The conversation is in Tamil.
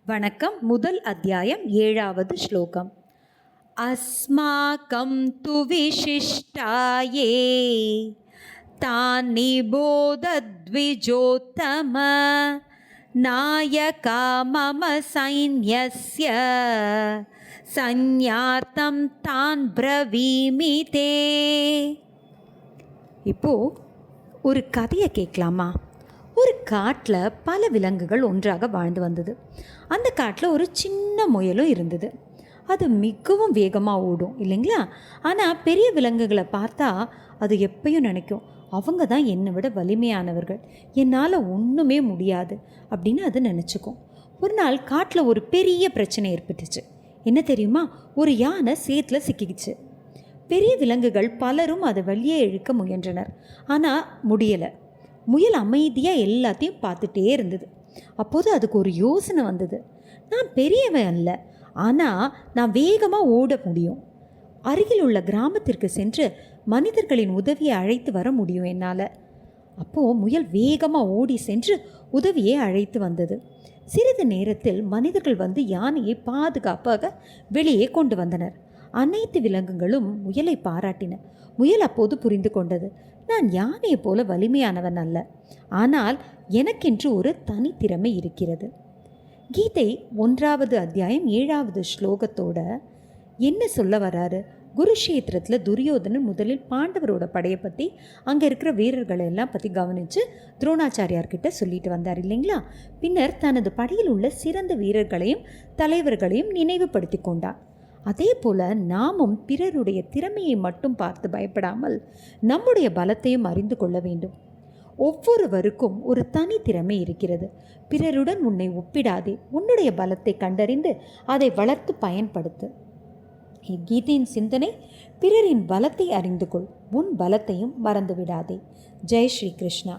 வணக்கம். முதல் அத்தியாயம் 7வது ஸ்லோகம். அஸ்மாகம் து விசிஷ்டாயே தான் நிபோதத்விஜோத்தம நாயகா மம சைன்யஸ்ய சந்யார்த்தம் தான் பிரவீமி தே. இப்போது ஒரு கதையை கேட்கலாமா? ஒரு காட்டில் பல விலங்குகள் ஒன்றாக வாழ்ந்து வந்தது. அந்த காட்டில் ஒரு சின்ன முயலும் இருந்தது. அது மிகவும் வேகமாக ஓடும் இல்லைங்களா? ஆனால் பெரிய விலங்குகளை பார்த்தா அது எப்பயும் நினைக்கும், அவங்க தான் என்னை விட வலிமையானவர்கள், என்னால் ஒன்றுமே முடியாது அப்படின்னு அது நினச்சிக்கும். ஒரு நாள் காட்டில் ஒரு பெரிய பிரச்சனை ஏற்பட்டுச்சு. என்ன தெரியுமா? ஒரு யானை சேத்துல சிக்கிக்கிச்சு. பெரிய விலங்குகள் பலரும் அதை வெளியே இழுக்க முயன்றனர், ஆனால் முடியலை. முயல் அமைதியாக எல்லாத்தையும் பார்த்துட்டே இருந்தது. அப்போது அதுக்கு ஒரு யோசனை வந்தது. நான் பெரியவன் அல்ல, ஆனால் நான் வேகமாக ஓட முடியும். அருகில் உள்ள கிராமத்திற்கு சென்று மனிதர்களின் உதவியை அழைத்து வர முடியும் என்னால். அப்போது முயல் வேகமாக ஓடி சென்று உதவியை அழைத்து வந்தது. சிறிது நேரத்தில் மனிதர்கள் வந்து யானையை பாதுகாப்பாக வெளியே கொண்டு வந்தனர். அனைத்து விலங்குகளும் முயலை பாராட்டின. முயல் அப்போது புரிந்து கொண்டது, நான் யானையை போல வலிமையானவன் அல்ல, ஆனால் எனக்கென்று ஒரு தனித்திறமை இருக்கிறது. கீதை 1வது அத்தியாயம் 7வது ஸ்லோகத்தோட என்ன சொல்ல வராரு? குருஷேத்திரத்தில் துரியோதனன் முதலில் பாண்டவரோட படையை பற்றி, அங்கே இருக்கிற வீரர்களை எல்லாம் பற்றி கவனித்து துரோணாச்சாரியார்கிட்ட சொல்லிட்டு வந்தார் இல்லைங்களா? பின்னர் தனது படையில் உள்ள சிறந்த வீரர்களையும் தலைவர்களையும் நினைவுபடுத்தி கொண்டார். அதே போல் நாமும் பிறருடைய திறமையை மட்டும் பார்த்து பயப்படாமல் நம்முடைய பலத்தையும் அறிந்து கொள்ள வேண்டும். ஒவ்வொருவருக்கும் ஒரு தனி திறமை இருக்கிறது. பிறருடன் உன்னை ஒப்பிடாதே, உன்னுடைய பலத்தை கண்டறிந்து அதை வளர்த்து பயன்படுத்து. கீதையின் சிந்தனை: பிறரின் பலத்தை அறிந்து கொள், உன் பலத்தையும் மறந்து விடாதே. ஜெய் ஸ்ரீ கிருஷ்ணா.